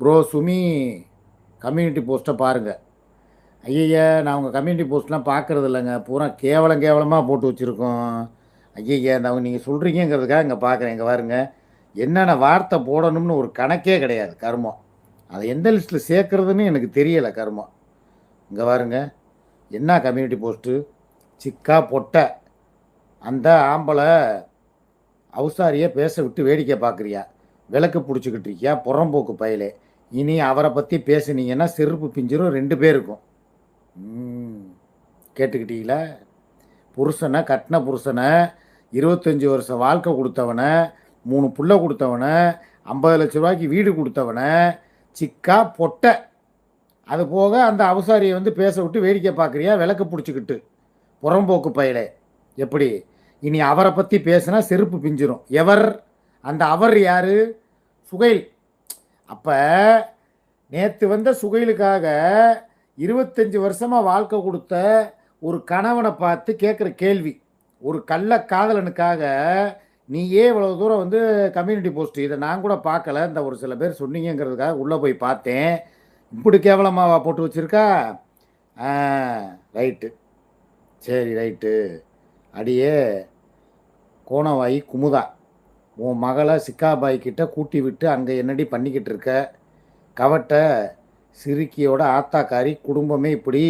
Bro Sumi community போஸ்ட்டை பாருங்கள். ஐயய்யா, நான் உங்கள் கம்யூனிட்டி போஸ்ட்லாம் பார்க்குறது இல்லைங்க. பூரா கேவலமாக போட்டு வச்சுருக்கோம். ஐயய்யா, அவங்க நீங்கள் சொல்கிறீங்கிறதுக்காக இங்கே பார்க்குறேன். இங்கே பாருங்க, என்னென்ன வார்த்தை போடணும்னு ஒரு கணக்கே கிடையாது கருமம். அதை எந்த லிஸ்ட்டில் சேர்க்குறதுன்னு எனக்கு தெரியலை கருமம். இங்கே பாருங்க, என்ன கம்யூனிட்டி போஸ்ட்டு, சிக்கா பொட்டை அந்த ஆம்பளை அவுசாரியை பேச விட்டு வேடிக்கை பார்க்குறியா, விளக்கு பிடிச்சிக்கிட்டு இருக்கியா புறம்போக்கு பயலே. இனி அவரை பற்றி பேசுனீங்கன்னா செருப்பு பிஞ்சிரும் 2 பேருக்கும். கேட்டுக்கிட்டீங்களா? புருஷனை, கட்டின புருஷனை, 25 வருஷம் வாழ்க்கை கொடுத்தவனை, 3 புள்ள கொடுத்தவனை, 50 லட்ச ரூபாய்க்கு வீடு கொடுத்தவனை சிக்கா பொட்டை, அது போக அந்த அவசாரியை வந்து பேச விட்டு வேடிக்கை பார்க்குறியா விளக்கு பிடிச்சிக்கிட்டு புறம்போக்கு பயலே. எப்படி இனி அவரை பற்றி பேசுனா செருப்பு பிஞ்சிரும். எவர் அந்த அவர் யார்? சுகைல். அப்போ நேற்று வந்த சுகைலுக்காக 25 வருஷமாக வாழ்க்கை கொடுத்த ஒரு கணவனை பார்த்து கேட்குற கேள்வி, ஒரு கள்ள காதலனுக்காக நீயே இவ்வளோ தூரம் வந்து கம்யூனிட்டி போஸ்ட், இதை நான் கூட பார்க்கல, இந்த ஒரு சில பேர் சொன்னீங்கிறதுக்காக உள்ளே போய் பார்த்தேன். இப்படி கேவலமாக போட்டு வச்சுருக்கா? ரைட்டு, சரி ரைட்டு. அடியே கோணவாயி குமுதா, உன் மகளை சிக்காபாய் கிட்ட கூட்டி விட்டு அங்கே என்னடி பண்ணிக்கிட்டு இருக்க? கவட்டை சிறுக்கியோட ஆத்தாக்காரி குடும்பமே இப்படி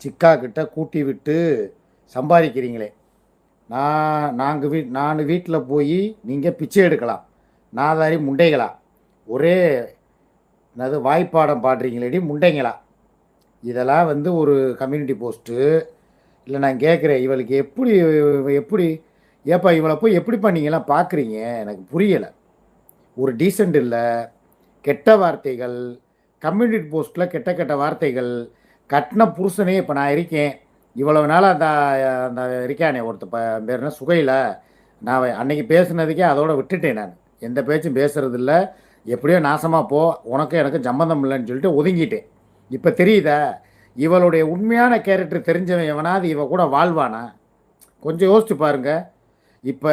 சிக்கா கிட்ட கூட்டி விட்டு சம்பாதிக்கிறீங்களே. நான் வீட்டில் போய் நீங்கள் பிச்சை எடுக்கலாம், நாதாரி முண்டைகளா, ஒரே என்னது வாய்ப்பாடம் பாடுறீங்களேடி முண்டைங்களா. இதெல்லாம் வந்து ஒரு கம்யூனிட்டி போஸ்ட்டு இல்லை? நான் கேட்குறேன், இவளுக்கு எப்படி ஏப்பா இவளை போய் எப்படி பண்ணீங்கலாம் பார்க்குறீங்க? எனக்கு புரியலை. ஒரு டீசெண்ட் இல்லை, கெட்ட வார்த்தைகள், கம்யூனிட்டி போஸ்ட்டில் கெட்ட கெட்ட வார்த்தைகள். கட்டின புருஷனே இப்போ நான் இருக்கேன், இவ்வளவு நாள் அந்த அந்த இருக்கானே ஒருத்தர் பேர் என்ன சுகையில், நான் அன்னைக்கு பேசுனதுக்கே அதோட விட்டுட்டேன். நான் எந்த பேச்சும் பேசுறதில்ல, எப்படியோ நாசமாக போ, உனக்கும் எனக்கு சம்மந்தம் இல்லைன்னு சொல்லிட்டு ஒதுங்கிட்டேன். இப்போ தெரியுதா இவளுடைய உண்மையான கேரக்டர் தெரிஞ்சவன் எவனாவது இவ கூட வாழ்வானா? கொஞ்சம் யோசிச்சு பாருங்க. இப்போ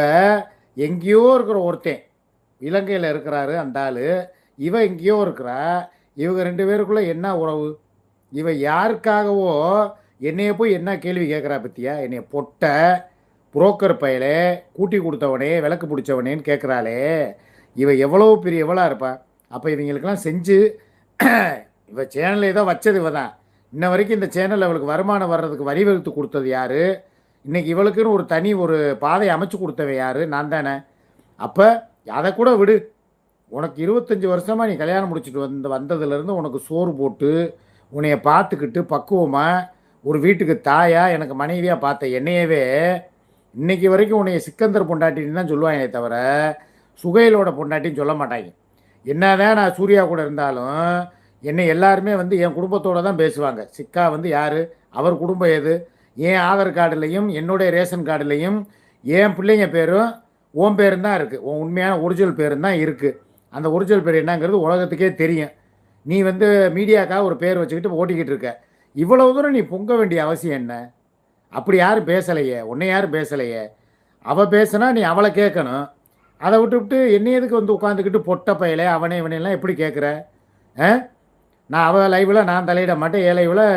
எங்கேயோ இருக்கிற ஒருத்தன் இலங்கையில் இருக்கிறாரு அந்த ஆள், இவ எங்கேயோ இருக்கிறா, இவங்க 2 பேருக்குள்ளே என்ன உறவு? இவ யாருக்காகவோ என்னைய போய் என்ன கேள்வி கேட்குறா பற்றியா? என்னைய பொட்ட புரோக்கர் பயலே, கூட்டி கொடுத்தவனே, விளக்கு பிடிச்சவனேன்னு கேட்குறாளே, இவ எவ்வளோ பெரிய எவ்வளோ இருப்பா? அப்போ இவங்களுக்கெல்லாம் செஞ்சு இவ சேனலில் ஏதோ வச்சது இவ தான். இன்ன வரைக்கும் இந்த சேனல் அவளுக்கு வருமானம் வர்றதுக்கு வழிவகுத்து கொடுத்தது யார்? இன்றைக்கி இவளுக்குன்னு ஒரு தனி ஒரு பாதை அமைச்சு கொடுத்தவன் யார்? நான் தானே. அப்போ அதை கூட விடு, உனக்கு 25 வருஷமாக நீ கல்யாணம் முடிச்சுட்டு வந்ததுலேருந்து உனக்கு சோறு போட்டு உன்னைய பார்த்துக்கிட்டு பக்குவமாக ஒரு வீட்டுக்கு தாயாக எனக்கு மனைவியாக பார்த்த என்னையவே இன்றைக்கி வரைக்கும் உன்னைய சிக்கந்தர் பொண்டாட்டின்னு தான் சொல்லுவாங்க தவிர சுகையிலோட பொண்டாட்டின்னு சொல்ல மாட்டாங்க. என்னதான் நான் சூர்யா கூட இருந்தாலும் என்னை எல்லாருமே வந்து என் குடும்பத்தோடு தான் பேசுவாங்க. சிக்கா வந்து யார், அவர் குடும்பம் எது, என் ஆதார் கார்டுலேயும் என்னுடைய ரேஷன் கார்டுலேயும் என் பிள்ளைங்க பேரும் உன் பேரும் தான் இருக்குது, உன் உண்மையான ஒரிஜினல் பேரும் தான் இருக்குது. அந்த ஒரிஜினல் பேர் என்னங்கிறது உலகத்துக்கே தெரியும். நீ வந்து மீடியாக்காக ஒரு பேர் வச்சுக்கிட்டு ஓட்டிக்கிட்டு இருக்க. இவ்வளோ தூரம் நீ பொங்க வேண்டிய அவசியம் என்ன? அப்படி யாரும் பேசலையே, உன்னை யாரும் பேசலையே. அவள் பேசுனா நீ அவளை கேட்கணும். அதை விட்டு என்னை எதுக்கு வந்து உட்காந்துக்கிட்டு பொட்ட பயலே அவனே இவனையெல்லாம் எப்படி கேட்குற? நான் அவள் லைவில் நான் தலையிட மாட்டேன், ஏ லைவில்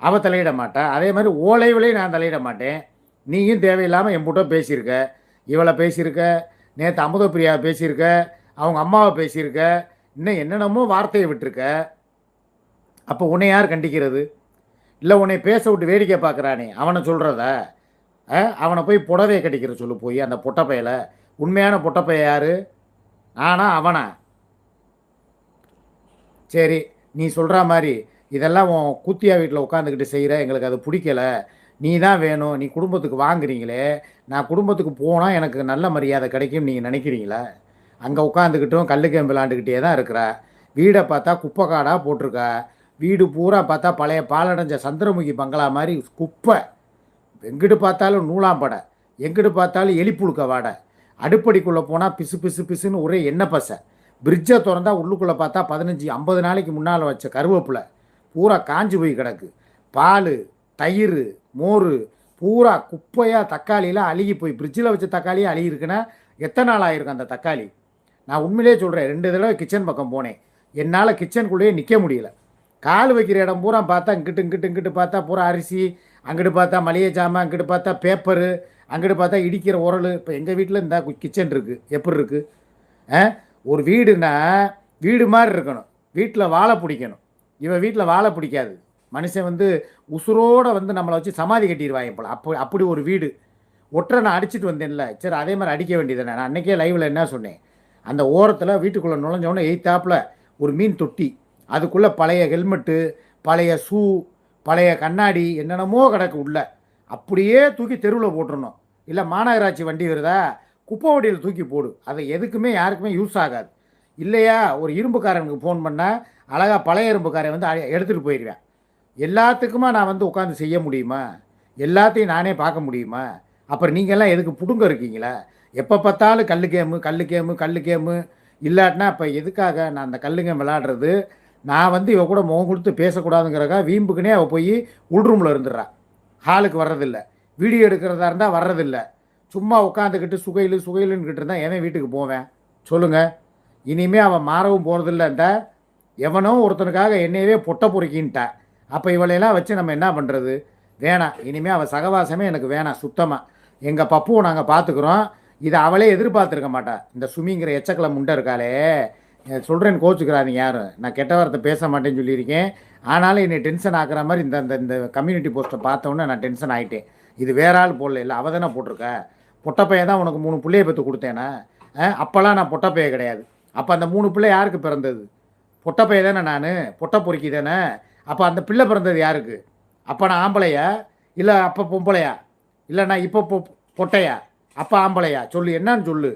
அவள் தலையிட மாட்டேன், அதே மாதிரி ஓ லைவ்லேயும் நான் தலையிட மாட்டேன். நீயும் தேவையில்லாமல் என் புட்டோ பேசியிருக்க, இவளை பேசியிருக்க, நேற்று அமுதப்பிரியாவை பேசியிருக்க, அவங்க அம்மாவை பேசியிருக்க, இன்னும் என்னென்னமோ வார்த்தையை விட்டுருக்க. அப்போ உன்னை யார் கண்டிக்கிறது? இல்லை உன்னை பேச விட்டு வேடிக்கை பார்க்குறானே அவனை சொல்கிறத, அவனை போய் புடவையை கட்டிக்கிற சொல்லு போய் அந்த பொட்டப்பையில். உண்மையான பொட்டப்பைய யார், நானா அவனா? சரி, நீ சொல்கிற மாதிரி இதெல்லாம் உன் கூத்தியா வீட்டில் உட்காந்துக்கிட்டு செய்கிற, எங்களுக்கு அது பிடிக்கலை, நீ தான் வேணும், நீ குடும்பத்துக்கு வாங்குறீங்களே, நான் குடும்பத்துக்கு போனால் எனக்கு நல்ல மரியாதை கிடைக்கும் நீங்கள் நினைக்கிறீங்களா? அங்கே உட்காந்துக்கிட்டும் கல்லுக்கேம்பு விளாண்டுக்கிட்டே தான் இருக்கிறா. வீடை பார்த்தா குப்பை காடாக போட்டிருக்கா. வீடு பூரா பார்த்தா பழைய பாலடைஞ்ச சந்திரமுகி பங்களா மாதிரி குப்பை. எங்கிட்டு பார்த்தாலும் நூலாம்படை, எங்கிட்டு பார்த்தாலும் எலிப்புழுக்க வாடை. அடுப்படிக்குள்ளே போனால் பிசு பிசு பிசுன்னு ஒரே எண்ணெய் பசை. பிரிட்ஜை திறந்தா உள்ளுக்குள்ளே பார்த்தா 15-50 நாளைக்கு முன்னால் வச்ச கருவேப்பிலை பூரா காஞ்சி போய் கிடக்கு. பால், தயிர், மோர் பூரா குப்பையாக, தக்காளியெலாம் அழுகி போய், பிரிட்ஜில் வச்ச தக்காளியே அழுகி இருக்குன்னா எத்தனை நாள் ஆகிருக்கும் அந்த தக்காளி? நான் உண்மையிலே சொல்கிறேன், 2 தடவை கிச்சன் பக்கம் போனேன். என்னால் கிச்சனுக்குள்ளேயே நிற்க முடியல. கால் வைக்கிற இடம் பூரா பார்த்தா இங்கிட்டு பார்த்தா பூரா அரிசி, அங்கிட்டு பார்த்தா மளிகை ஜாமான், அங்கிட்டு பார்த்தா பேப்பரு, அங்கிட்டு பார்த்தா இடிக்கிற உரல். இப்போ எங்கள் வீட்டில் இந்த கிச்சன் இருக்குது, எப்படி இருக்குது? ஒரு வீடுனா வீடு மாதிரி இருக்கணும், வீட்டில் வாழை பிடிக்கணும். இவன் வீட்டில் வாழை பிடிக்காது. மனுஷன் வந்து உசுரோடு வந்து நம்மளை வச்சு சமாதி கட்டிடுவாங்க போல. அப்படி ஒரு வீடு. ஒற்றை நான் அடிச்சுட்டு வந்தேன்ல, சரி அதே மாதிரி அடிக்க வேண்டியது. நான் அன்றைக்கே லைவில் என்ன சொன்னேன், அந்த ஓரத்தில் வீட்டுக்குள்ளே நுழைஞ்சோடனே எய்த்தாப்பில் ஒரு மீன் தொட்டி, அதுக்குள்ளே பழைய ஹெல்மெட்டு, பழைய ஷூ, பழைய கண்ணாடி, என்னென்னமோ கிடக்கு உள்ள. அப்படியே தூக்கி தெருவில் போட்டுருணும். இல்லை மாநகராட்சி வண்டி வருதா, குப்பை வண்டியில் தூக்கி போடு. அது எதுக்குமே யாருக்குமே யூஸ் ஆகாது. இல்லையா ஒரு இரும்புக்காரனுக்கு ஃபோன் பண்ணால் அழகாக பழைய இரும்புக்காரன் வந்து எடுத்துகிட்டு போயிடுவேன். எல்லாத்துக்குமா நான் வந்து உட்காந்து செய்ய முடியுமா? எல்லாத்தையும் நானே பார்க்க முடியுமா? அப்புறம் நீங்கள்லாம் எதுக்கு புடுங்க இருக்கீங்களா? எப்போ பார்த்தாலும் கல்லு கேமு இல்லாட்டினா இப்போ எதுக்காக நான் அந்த கல்லு கேம் விளாடுறது? நான் வந்து இவ கூட முகம் கொடுத்து பேசக்கூடாதுங்கிறக்கா வீம்புக்குனே அவள் போய் உள்ரூமில் இருந்துடுறான். ஹாலுக்கு வர்றதில்ல. வீடியோ எடுக்கிறதா இருந்தால் வர்றதில்ல. சும்மா உட்காந்துக்கிட்டு சுகையிலுன்னுக்கிட்டு இருந்தால் எவன் வீட்டுக்கு போவேன் சொல்லுங்கள்? இனிமேல் அவன் மாறவும் போகிறதில்லன்ட்டா. எவனோ ஒருத்தனுக்காக என்னையவே பொட்டை பொறுக்கின்ட்டா. அப்போ இவளையெல்லாம் வச்சு நம்ம என்ன பண்ணுறது? வேணாம், இனிமேல் அவள் சகவாசமே எனக்கு வேணாம் சுத்தமாக. எங்கள் பப்புவை நாங்கள் பார்த்துக்குறோம். இதை அவளே எதிர்பார்த்துருக்க மாட்டா. இந்த சுமிங்கிற எச்சக்கலை முண்டை இருக்காளே, சொல்கிறேன்னு கோச்சுக்கிறாதீங்க யாரும். நான் கெட்ட வார்த்தை பேச மாட்டேன்னு சொல்லியிருக்கேன். ஆனாலும் என்னை டென்ஷன் ஆக்குற மாதிரி இந்த கம்யூனிட்டி போஸ்ட்டை பார்த்தோன்னே நான் டென்ஷன் ஆகிட்டேன். இது வேற ஆள் போடல, இல்லை அவள் தானே போட்டிருக்க. பொட்டப்பையை தான் உனக்கு 3 பிள்ளையை பெற்று கொடுத்தேனா? அப்போல்லாம் நான் பொட்டப்பையை கிடையாது. அப்போ அந்த 3 பிள்ளை யாருக்கு பிறந்தது? பொட்டப்பையை தானே நான், பொட்டை பொறுக்கி தானே. அப்போ அந்த பிள்ளை பிறந்தது யாருக்கு? அப்போ நான் ஆம்பளையா இல்லை அப்போ பொம்பளையா? இல்லை நான் இப்போ பொட்டையா? அப்போ ஆம்பளையா? சொல்லு, என்னான்னு சொல்லு.